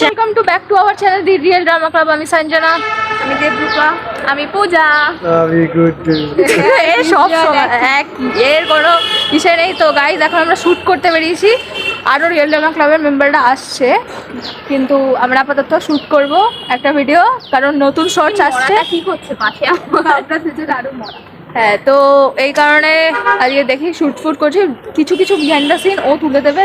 Welcome to back to our channel the real drama club. আমি সঞ্জনা, আমি দেবরূপা, আমি পূজা, আমি গুড্ডু। সব এক এর কোনো বিষয় নেই। তো গাইজ এখন আমরা শ্যুট করতে বেরিয়েছি, আরও রিয়েল ড্রামা ক্লাবের মেম্বাররা আসছে, কিন্তু আমরা আপাতত শ্যুট করব একটা ভিডিও, কারণ নতুন শর্টস আসছে। কি করছে পাশে আরো মরা। হ্যাঁ, তো এই কারণে আজকে দেখি শ্যুট ফুট করছি। কিছু কিছু বিহাইন্ড দ্য সিন ও তুলে দেবে,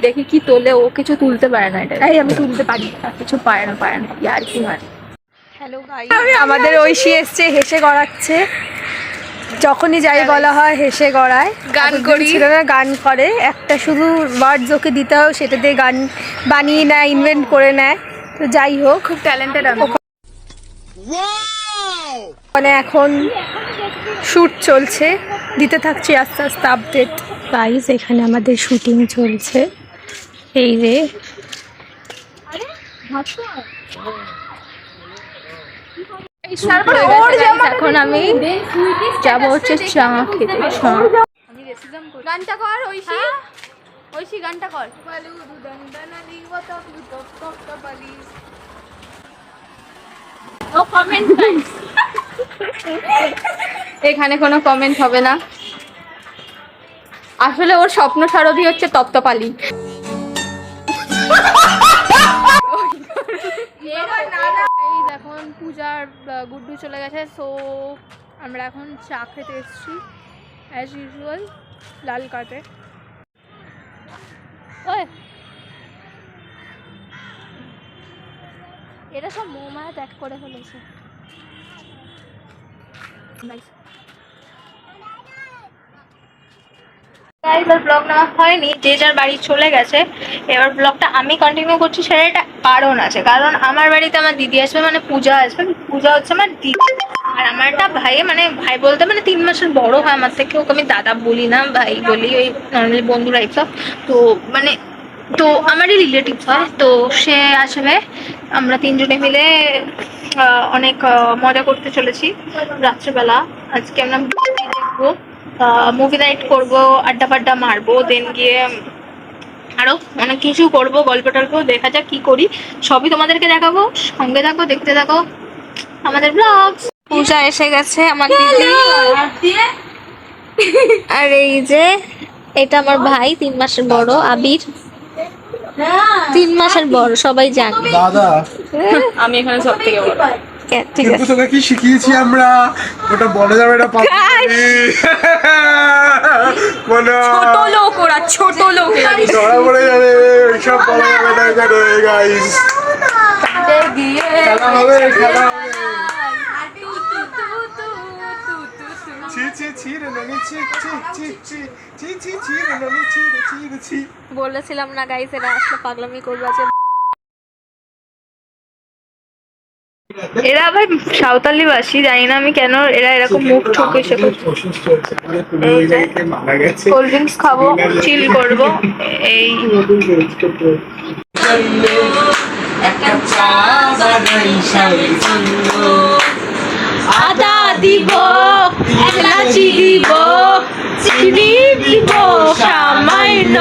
দেখি কি তোলে। ও কিছু তুলতে পারে না, এটা আমি তুলতে পারি, কিছু পারে না আর কি হয়। হ্যালো গাইস, আমাদের ঐশী এসছে, হেসে গড়াচ্ছে। যখনই যাই বলা হয় হেসে গড়ায়, গান করি গান করে। একটা শুধু ওয়ার্ডস ওকে দিতে হয়, সেটা দিয়ে গান বানিয়ে নেয়, ইনভেন্ট করে নেয়। তো যাই হোক, খুব ট্যালেন্টেড। মানে এখন শ্যুট চলছে, দিতে থাকছি আস্তে আস্তে আপডেট। গাইস, এখানে আমাদের শুটিং চলছে। এই রে এখন আমি যাবো হচ্ছে চা খেতে। গানটা কর ঐশী, ঐশী গানটা কর। এখানে কোনো কমেন্ট হবে না। আসলে ওর স্বপ্ন সারথি হচ্ছে তপ্তপালি। এখন পূজার গুড্ডু চলে গেছে, সো আমরা এখন চা খেতে এসেছি অ্যাজ ইউজুয়াল লাল কাটে। এটা সব মোমায়া ত্যাগ করে ফেলেছে। ব্লগ নেওয়া হয়নি, যে যার বাড়ি চলে গেছে। এবার ব্লগটা আমি কন্টিনিউ করছি, সেটা একটা কারণ আছে। কারণ আমার বাড়িতে আমার দিদি আসবে, মানে পূজা আসবে। পূজা হচ্ছে আমার দিদি, আর আমার একটা ভাই, মানে ভাই বলতে মানে 3 মাসের বড় হয় আমার থেকে। ওকে আমি দাদা বলি না, ভাই বলি, ওই নর্মালি বন্ধুরা এইসব। তো মানে তো আমারই রিলেটিভ হয়। তো সে আসবে, আমরা 3 জনে মিলে অনেক মজা করতে চলেছি রাত্রেবেলা। আজকে আমরা দেখবো, মুভি নাইট করবো, আড্ডা ফাড্ডা মারবো, দেন গিয়ে আরো অনেক কিছু করবো, গল্প টল্প। দেখা যাক কি করি, সবই তোমাদেরকে দেখাবো। সঙ্গে থাকো, দেখতে থাকো আমাদের ব্লগ। পূজা এসে গেছে, আমার দিদি। আর এই যে এটা আমার ভাই, 3 মাসের বড়, আবির। 3 মাসের বড়, সবাই জানে। দাদা, আমি এখানে সব থেকে বড়। ঠিক আছে, তোকে কি শিখিয়েছি আমরা? ওটা বলা যাবে না, ছোট লোক ওরা, ছোট লোক ধরা পড়ে যাবে, ওইসব বলা যাবে না এখানে। গাইস, খেলা হবে, খেলা হবে। বলেছিলাম না গাইস, এরা আসলে পাগলামি করবে। আছে এরা আবার সাঁওতালি বাসী, জানি না আমি কেন এরা এরকম মুখ ঠুক এসে কোল্ড ড্রিঙ্কস খাবো, চিল করবো। এই আদা দিব, এলাচি দিব, চিনি দিব সামান্য,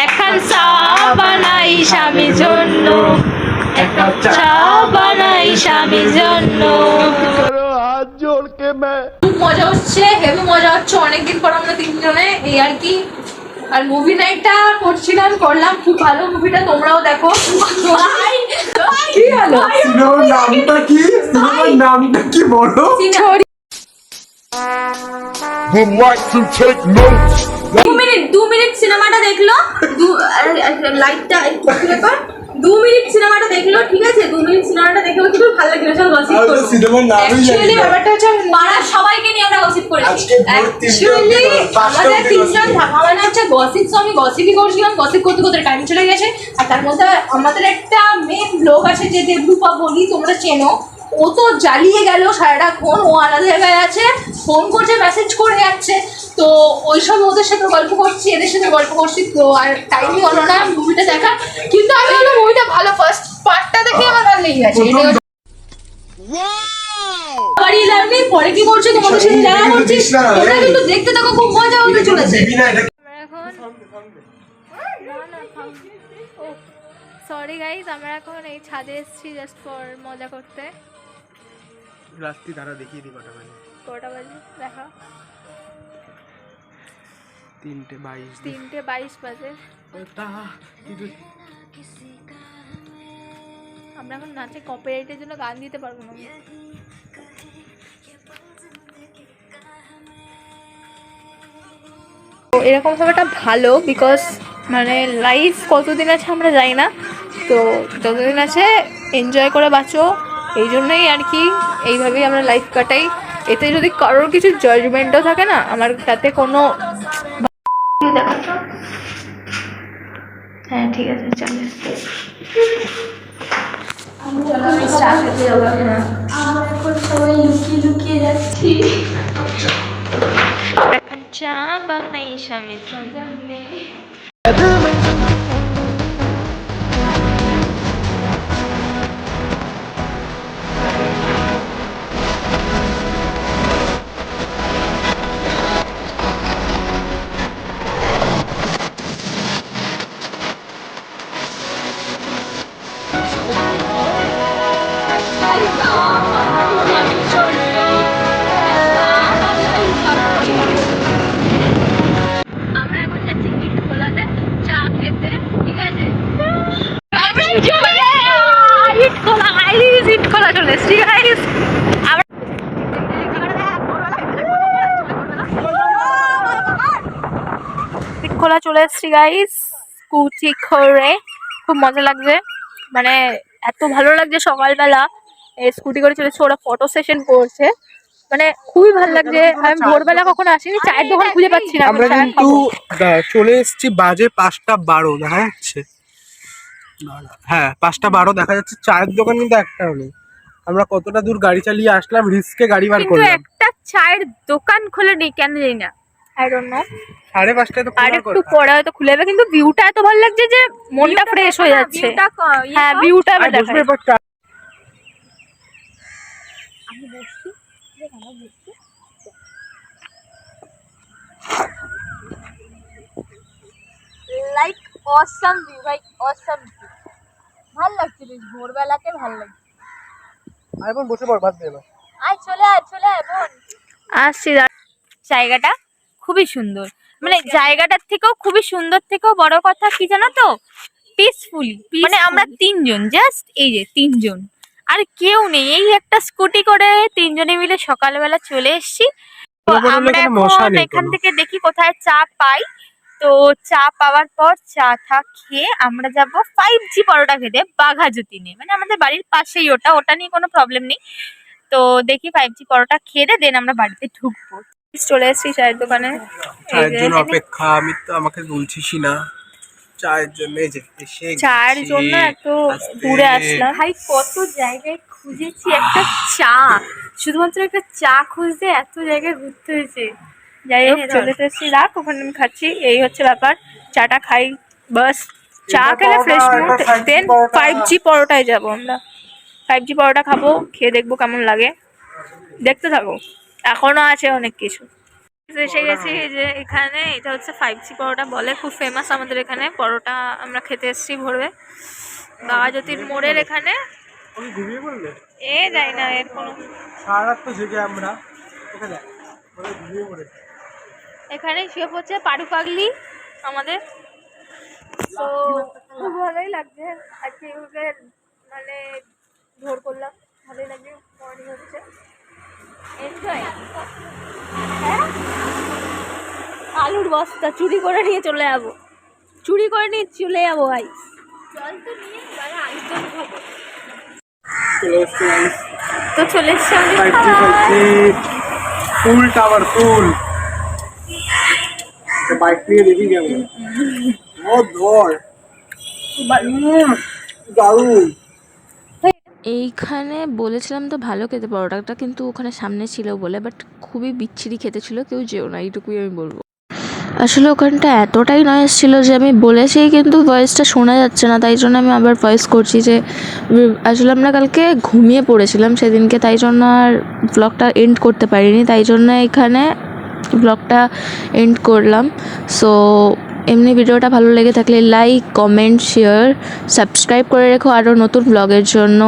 এখন চা বানাই স্বামীর জন্য, চা বানাই স্বামীর জন্য। খুব মজা হচ্ছে, হেভি মজা হচ্ছে। অনেকদিন পর আমরা 3 জনে, এই আর কি। আর মুভি নাইটটা করলাম, খুব ভালো মুভিটা, তোমরাও দেখো। কি হলো, নামটা কি? নামটা কি বলো? Would like to take notes. 2 minute সিনেমাটা দেখলো, লাইটটা একটু খুলে কর। 2 মিনিট সিনেমাটা দেখলো, ঠিক আছে? 2 মিনিট সিনেমাটা দেখে কিন্তু ভালো লাগলো, সব গসিপ করব। সিনেমার নামই জানি না। অ্যাকচুয়ালি ব্যাপারটা হচ্ছে পাড়ার সবাইকে নিয়ে আমরা গসিপ করেছি। অ্যাকচুয়ালি আমাদের 3 জন থাকা মানে হচ্ছে গসিপ। সো আমি গসিপই করছিলাম, গসিপ করতে করতে টাইম চলে গেছে। আর তার মধ্যে আমাদের একটা মেন লোক আছে, যে দেবরূপা বলি, তোমরা চেনো। ও তো জ্বালিয়ে গেল সারাক্ষণ, ও আলাদা জায়গায় আছে, ফোন করছে, মেসেজ করে যাচ্ছে। তো ওইসব ওদের সাথে গল্প করছি, এদের সাথে গল্প করছি, তো আর টাইমই হলো না মুভিটা দেখা। কিন্তু আমি হলো মুভিটা ভালো, ফার্স্ট পার্টটা দেখে আমার ভালো লেগে গেছে। বাড়ি এলাম নেই, পরে কি করছো তোমাদের সাথে দেখা করছি, তোমরা কিন্তু দেখতে থাকো, খুব মজা হতে চলেছে। আমরা এখন সরি গাইজ, আমরা এখন এই ছাদে এসেছি জাস্ট ফর মজা করতে। রাত্রি ধারা দেখিয়ে দিই কটা বাজে। কটা বাজে দেখা? 3:22। 3:22 বাজে। আমরা এখন নাচে কপিরাইটের জন্য গান দিতে পারবো না। তো এরকম হওয়াটা ভালো, বিকজ মানে লাইফ কতদিন আছে আমরা জানি না, তো যতদিন আছে এনজয় করে বাঁচো, এই জন্যই আর কি এইভাবেই আমরা লাইফ কাটাই। এতে যদি কারোর কিছু জাজমেন্টও থাকে না, আমার তাতে কোনো দেখাচ্ছ। হ্যাঁ ঠিক আছে, চলে লুকিয়ে যাচ্ছি। চা বানাই স্বামী সাজানে। আমরা এখন যাচ্ছি ইটখোলাতে চা খেতে, ঠিক আছে? ইটখোলা চলে এসছি গাইস। ইটখোলা চলে এসছি গাইস, স্কুটি করে খুব মজা লাগছে, মানে এত ভালো লাগছে। সকালবেলা স্কুটি করে চলেছে, ওরা ফটো সেশন করছে, মানে খুবই ভালো লাগছে। আমি ভোরবেলা কখনো আসিনি, চায়ের দোকান খুঁজে পাচ্ছি না। আমরা কিন্তু চলে এসেছি, বাজে 5:12 দেখা যাচ্ছে। হ্যাঁ 5:12 দেখা যাচ্ছে, চায়ের দোকান কিন্তু একটাও নেই। আমরা কতটা দূর গাড়ি চালিয়ে আসলাম, রিস্কে গাড়ি বার কিন্তু করলাম। একটা চায়ের দোকান খুলে নেই, কেন জানি না, আই ডোন্ট নো। 5:30 তো আর একটু পরে হয়তো খুলে যাবে, কিন্তু ভিউটা এত ভালো লাগছে যে মনটা ফ্রেশ হয়ে যাচ্ছে। হ্যাঁ ভিউটা এবার দেখাই। আমি বসছি, like awesome view, like awesome view, ভাল লাগছে বেশ, ভোরবেলাতে ভাল লাগছে। এখন বসে পড়, বাদ দে এবার। আয় চলে আয়, চলে আয় বোন। আসছি। জায়গাটা খুবই সুন্দর, মানে জায়গাটার থেকেও খুবই সুন্দর, থেকেও বড় কথা কি জানো তো, পিসফুলি। মানে আমরা তিনজন, জাস্ট এই যে তিনজন, আর কেউ নেই। এই একটা স্কুটি করে তিনজনে মিলে সকালবেলা চলে এসেছি। তো আমরা এখন এখান থেকে দেখি কোথায় চা পাই। তো চা পাওয়ার পর চা টা খেয়ে আমরা যাব 5G পরোটা খেতে বাঘাযতীনে, মানে আমাদের বাড়ির পাশেই ওটা, ওটা নিয়ে কোনো প্রবলেম নেই। তো দেখি 5G পরোটা খেয়ে দেন আমরা বাড়িতে ঢুকবো। চলে এসেছি চায়ের দোকানে, চায়ের জন্য অপেক্ষা। আমি তো আমাকে বলছিসই না চায়ের জন্য, এই যে এসে চায়ের জন্য এত দূরে আসলাম। ভাই কত জায়গায় খুঁজেছি একটা চা, শুধুমাত্র একটা চা খুঁজতে এত জায়গায় ঘুরতে হয়েছে। যাই হোক চলে এসেছি, রাখ ওখানে আমি খাচ্ছি, এই হচ্ছে ব্যাপার। চাটা খাই বাস, চা খেলে ফ্রেশ মুড, দেন 5G পরোটায় যাবো আমরা। 5G পরোটা খাবো, খেয়ে দেখবো কেমন লাগে, দেখতে থাকো, এখনো আছে অনেক কিছু। এসে গেছি এই যে এখানে, এটা হচ্ছে 5G পরোটা বলে, খুব ফেমাস আমাদের এখানে পরোটা। আমরা খেতে এসেছি ভোরবে বাঘাযতীন মোড়ের এখানে। আমি ঘুমিয়ে পড়লে এ যাই না, এর কোনো সারা রাত তো জেগে আমরা এখানে ঘুমিয়ে পড়ে। এখানে শুয়ে পড়ছে পারু পাগলি আমাদের। তো খুব ভালোই লাগছে আজকে, এইভাবে মানে ভোর করলাম, ভালোই লাগছে, মর্নিং হচ্ছে, এনজয়। হ্যাঁ আলুর বস্তা চুরি করে নিয়ে চলে যাবো, চুরি করে নিয়ে চলে যাবো ভাই। জল তো নিয়ে এবারে আলুর দম খাবো। তো চলে এসছি ফুল টাওয়ার, ফুল বাইক নিয়ে দেখি কেমন। ও ধর দারুণ। এইখানে বলেছিলাম তো ভালো খেতে পরোটাটা, কিন্তু ওখানে সামনে ছিল বলে, বাট খুবই বিচ্ছিরি খেতে ছিল, কেউ যেও না, এইটুকুই আমি বলবো। আসলে ওখানটা এতটাই নয়েজ ছিল যে আমি বলেছি কিন্তু ভয়েসটা শোনা যাচ্ছে না, তাই জন্য আমি আবার ভয়েস করছি যে আসলে আমরা কালকে ঘুমিয়ে পড়েছিলাম সেদিনকে, তাই জন্য আর ব্লগটা এন্ড করতে পারিনি, তাই জন্য এখানে ব্লগটা এন্ড করলাম। সো এমনি ভিডিওটা ভালো লেগে থাকলে লাইক, কমেন্ট, শেয়ার, সাবস্ক্রাইব করে রেখো আরও নতুন ব্লগের জন্য।